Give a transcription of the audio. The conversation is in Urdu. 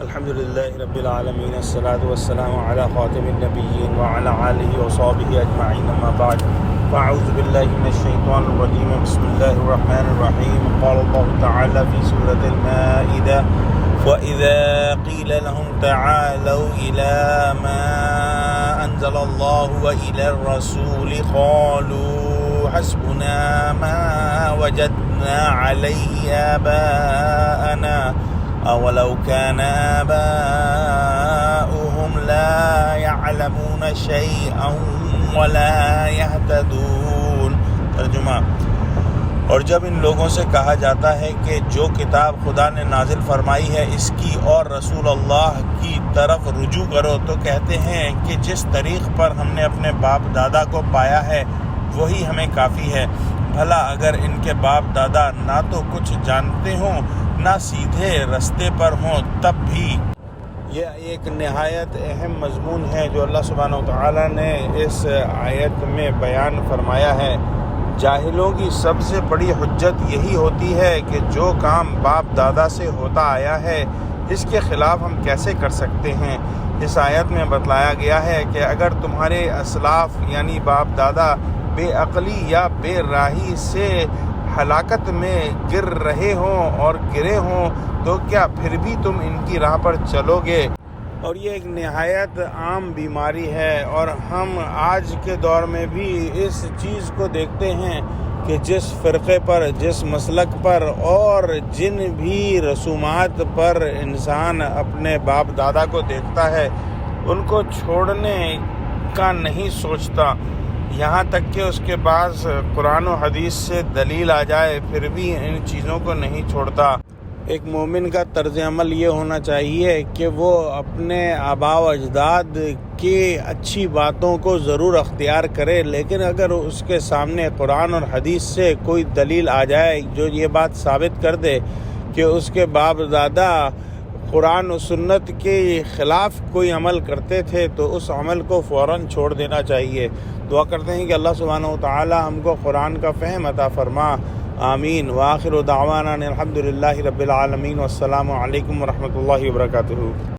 الحمد لله رب العالمين، الصلاة والسلام على خاتم النبيين وعلى آله وصحبه أجمعين، أما بعد فأعوذ بالله من الشيطان الرجيم، بسم الله الرحمن الرحيم. قال الله تعالى في سورة المائدة: وإذا قيل لهم تعالوا إلى ما أنزل الله وإلى الرسول قالوا حسبنا ما وجدنا عليه آباءنا أولو كان آباؤهم لا يعلمون شيئا ولا يهتدون۔ ترجمہ: اور جب ان لوگوں سے کہا جاتا ہے کہ جو کتاب خدا نے نازل فرمائی ہے اس کی اور رسول اللہ کی طرف رجوع کرو، تو کہتے ہیں کہ جس طریق پر ہم نے اپنے باپ دادا کو پایا ہے وہی ہمیں کافی ہے۔ بھلا اگر ان کے باپ دادا نہ تو کچھ جانتے ہوں نہ سیدھے رستے پر ہوں تب بھی۔ یہ ایک نہایت اہم مضمون ہے جو اللہ سبحانہ وتعالی نے اس آیت میں بیان فرمایا ہے۔ جاہلوں کی سب سے بڑی حجت یہی ہوتی ہے کہ جو کام باپ دادا سے ہوتا آیا ہے اس کے خلاف ہم کیسے کر سکتے ہیں۔ اس آیت میں بتلایا گیا ہے کہ اگر تمہارے اسلاف یعنی باپ دادا بے عقلی یا بے راہی سے ہلاکت میں گر رہے ہوں اور گرے ہوں تو کیا پھر بھی تم ان کی راہ پر چلو گے؟ اور یہ ایک نہایت عام بیماری ہے، اور ہم آج کے دور میں بھی اس چیز کو دیکھتے ہیں کہ جس فرقے پر، جس مسلک پر اور جن بھی رسومات پر انسان اپنے باپ دادا کو دیکھتا ہے ان کو چھوڑنے کا نہیں سوچتا، یہاں تک کہ اس کے بعد قرآن و حدیث سے دلیل آ جائے پھر بھی ان چیزوں کو نہیں چھوڑتا۔ ایک مومن کا طرز عمل یہ ہونا چاہیے کہ وہ اپنے آباء و اجداد کی اچھی باتوں کو ضرور اختیار کرے، لیکن اگر اس کے سامنے قرآن اور حدیث سے کوئی دلیل آ جائے جو یہ بات ثابت کر دے کہ اس کے باپ دادا قرآن و سنت کے خلاف کوئی عمل کرتے تھے تو اس عمل کو فوراً چھوڑ دینا چاہیے۔ دعا کرتے ہیں کہ اللہ سبحانہ وتعالی ہم کو قرآن کا فہم عطا فرما، آمین۔ وآخر دعوانا الحمد للہ رب العالمین، والسلام علیکم ورحمۃ اللہ وبرکاتہ۔